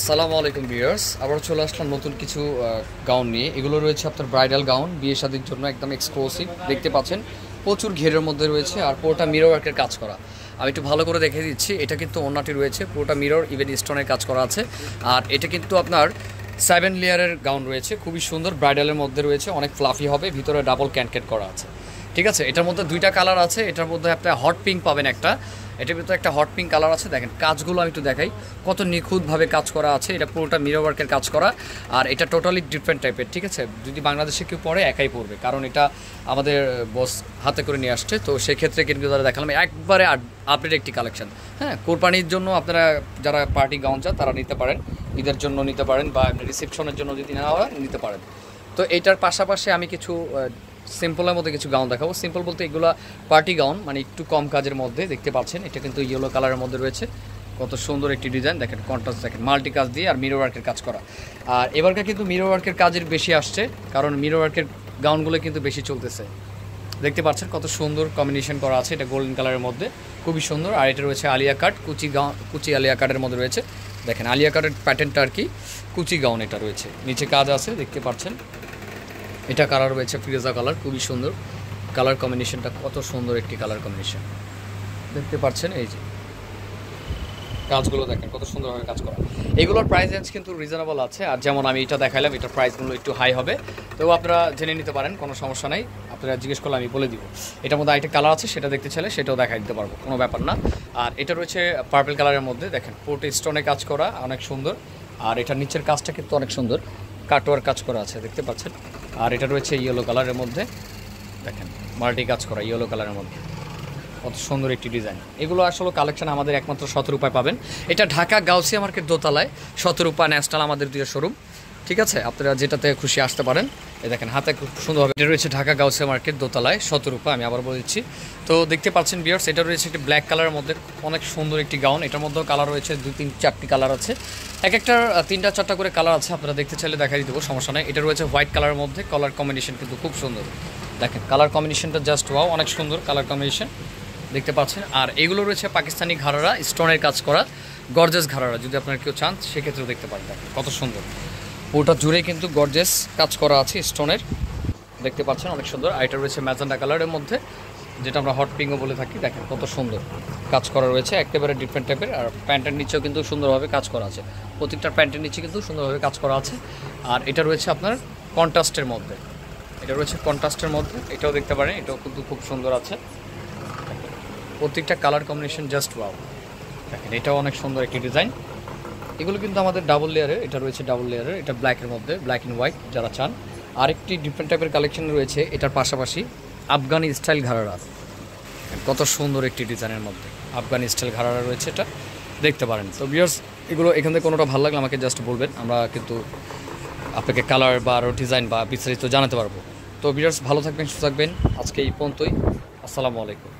আসসালামু আলাইকুম ভিউয়ার্স, আবার চলে আসলাম নতুন কিছু গাউন নিয়ে। এগুলো রয়েছে আপনার ব্রাইডাল গাউন, বিয়ে শাদীর জন্য একদম এক্সক্লুসিভ। দেখতে পাচ্ছেন প্রচুর ঘেরের মধ্যে রয়েছে আর পুরোটা মিরর ওয়ার্কের কাজ করা। আমি একটু ভালো করে দেখে দিচ্ছি। এটা কিন্তু ওড়নাটি রয়েছে পুরোটা মিরর, ইভেন স্টোনের কাজ করা আছে। আর এটা কিন্তু আপনার 7 লেয়ারের গাউন রয়েছে, খুবই সুন্দর। ব্রাইডালের মধ্যে রয়েছে, অনেক ফ্লাফি হবে, ভিতরে ডাবল ক্যানকেট করা আছে। ঠিক আছে, এটার মধ্যে দুইটা কালার আছে। এটার মধ্যে আপনি হট পিঙ্ক পাবেন একটা, এটার ভিতরে একটা হট পিঙ্ক কালার আছে। দেখেন কাজগুলো আমি একটু দেখাই, কত নিখুঁতভাবে কাজ করা আছে। এটা পুরোটা মিরর ওয়ার্কের কাজ করা, আর এটা টোটালি ডিফারেন্ট টাইপের। ঠিক আছে, যদি বাংলাদেশে কেউ পরে একাই পড়বে, কারণ এটা আমাদের বস হাতে করে নিয়ে আসছে। তো সেক্ষেত্রে কিন্তু তারা দেখালাম একবারে আপডেট একটি কালেকশন। হ্যাঁ, কোরবানির জন্য আপনারা যারা পার্টি গাউন চান তারা নিতে পারেন, ঈদের জন্য নিতে পারেন, বা রিসেপশনের জন্য যদি নেওয়া হয় নিতে পারেন। তো এইটার পাশাপাশি আমি কিছু সিম্পলের মধ্যে কিছু গাউন দেখাবো। সিম্পল বলতে এগুলো পার্টি গাউন, মানে একটু কম কাজের মধ্যে। দেখতে পাচ্ছেন এটা কিন্তু ইয়েলো কালারের মধ্যে রয়েছে, কত সুন্দর একটি ডিজাইন। দেখেন কন্ট্রাস্ট, দেখেন মাল্টি কাজ দিয়ে আর মিরর ওয়ার্কের কাজ করা। আর এবারকার কিন্তু মিরর ওয়ার্কের কাজের বেশি আসছে, কারণ মিরর ওয়ার্কের গাউনগুলো কিন্তু বেশি চলতেছে। দেখতে পাচ্ছেন কত সুন্দর কম্বিনেশন করা আছে, এটা গোল্ডেন কালারের মধ্যে খুবই সুন্দর। আর এটা রয়েছে আলিয়া কাট, কুচি আলিয়া কাটের মধ্যে রয়েছে। দেখেন আলিয়া কাটের প্যাটার্নটা আর কি, কুচি গাউন এটা রয়েছে, নিচে কাজ আছে দেখতে পাচ্ছেন। এটা কালার রয়েছে ফিরোজা কালার, খুবই সুন্দর কালার কম্বিনেশনটা, কত সুন্দর একটি কালার কম্বিনেশন দেখতে পাচ্ছেন। এই যে কাজগুলো দেখেন কত সুন্দরভাবে কাজ করা। এগুলোর প্রাইস রেঞ্জ কিন্তু রিজনেবল আছে। আর যেমন আমি এটা দেখাইলাম, এটার প্রাইসগুলো একটু হাই হবে, তো আপনারা জেনে নিতে পারেন, কোনো সমস্যা নাই। আপনারা জিজ্ঞেস করলে আমি বলে দিব। এটার মধ্যে আরেকটা কালার আছে, সেটা দেখতে চাইলে সেটাও দেখাই দিতে পারবো, কোনো ব্যাপার না। আর এটা রয়েছে পার্পল কালারের মধ্যে, দেখেন পুরোটা স্টোনে কাজ করা, অনেক সুন্দর। আর এটার নিচের কাজটা কিন্তু অনেক সুন্দর, কাটওয়ার কাজ করা আছে দেখতে পাচ্ছেন। আর এটা রয়েছে ইয়েলো কালারের মধ্যে, দেখেন মাল্টি কাজ করা ইয়েলো কালারের মধ্যে, কত সুন্দর একটি ডিজাইন। এগুলো আসলে কালেকশন আমাদের একমাত্র 17 রূপায় পাবেন। এটা ঢাকা গাউসিয়া মার্কেট দোতলায়, 17 রূপা ন্যাশনাল আমাদের দুটো শোরুম। ঠিক আছে, আপনারা যেটাতে খুশি আসতে পারেন। এই দেখেন হাতে খুব সুন্দরভাবে এটা রয়েছে, ঢাকা গাউসিয়া মার্কেট দোতলায়, 17 রূপা। আমি আবার বলে দিচ্ছি। তো দেখতে পাচ্ছেন ভিউয়ার্স, এটা রয়েছে একটি ব্ল্যাক কালারের মধ্যে, অনেক সুন্দর একটি গাউন। এটার মধ্যেও কালার রয়েছে 2-3-4টি কালার আছে, এক একটা 3-4টা করে কালার আছে। আপনারা দেখতে চাইলে দেখাই দেবো, সমস্যা নেই। এটা রয়েছে হোয়াইট কালারের মধ্যে, কালার কম্বিনেশন কিন্তু খুব সুন্দর। দেখেন কালার কম্বিনেশনটা জাস্ট ওয়াও, অনেক সুন্দর কালার কম্বিনেশন দেখতে পাচ্ছেন। আর এগুলো রয়েছে পাকিস্তানি ঘাড়ারা, স্টোনের কাজ করা গর্জেস ঘাড়ারা, যদি আপনারা কেউ চান সেক্ষেত্রেও দেখতে পারেন। দেখেন কত সুন্দর, পুরোটা জুড়ে কিন্তু গর্জেস কাজ করা আছে স্টোনের, দেখতে পাচ্ছেন অনেক সুন্দর। আর এটা রয়েছে ম্যাজেন্ডা কালারের মধ্যে, যেটা আমরা হট পিঙ্কও বলে থাকি। দেখেন কত সুন্দর কাজ করা রয়েছে, একেবারে ডিফারেন্ট টাইপের। আর প্যান্টের নিচেও কিন্তু সুন্দরভাবে কাজ করা আছে, প্রত্যেকটা প্যান্টের নিচে কিন্তু সুন্দরভাবে কাজ করা আছে। আর এটা রয়েছে আপনার কন্ট্রাস্টের মধ্যে, এটা রয়েছে কন্ট্রাস্টের মধ্যে, এটাও দেখতে পারেন, এটাও কিন্তু খুব সুন্দর আছে। প্রত্যেকটা কালার কম্বিনেশন জাস্ট ওয়াও। দেখেন এটাও অনেক সুন্দর একটি ডিজাইন। এগুলো কিন্তু আমাদের ডাবল লেয়ারের, এটা রয়েছে ডাবল লেয়ারের, এটা ব্ল্যাকের মধ্যে, ব্ল্যাক অ্যান্ড হোয়াইট যারা চান। আরেকটি ডিফারেন্ট টাইপের কালেকশন রয়েছে এটার পাশাপাশি, আফগানি স্টাইল ঘাড়ারা, কত সুন্দর একটি ডিজাইনের মধ্যে আফগানি স্টাইল ঘাড়ারা রয়েছে, এটা দেখতে পারেন। তো ভিউয়ার্স, এগুলো এখান থেকে কোনোটা ভালো লাগলে আমাকে জাস্ট বলবেন, আমরা কিন্তু আপনাকে কালার বা আরও ডিজাইন বা বিস্তারিত জানাতে পারবো। তো ভিউয়ার্স, ভালো থাকবেন, সুস্থ থাকবেন। আজকে এই পর্যন্তই, আসসালামু আলাইকুম।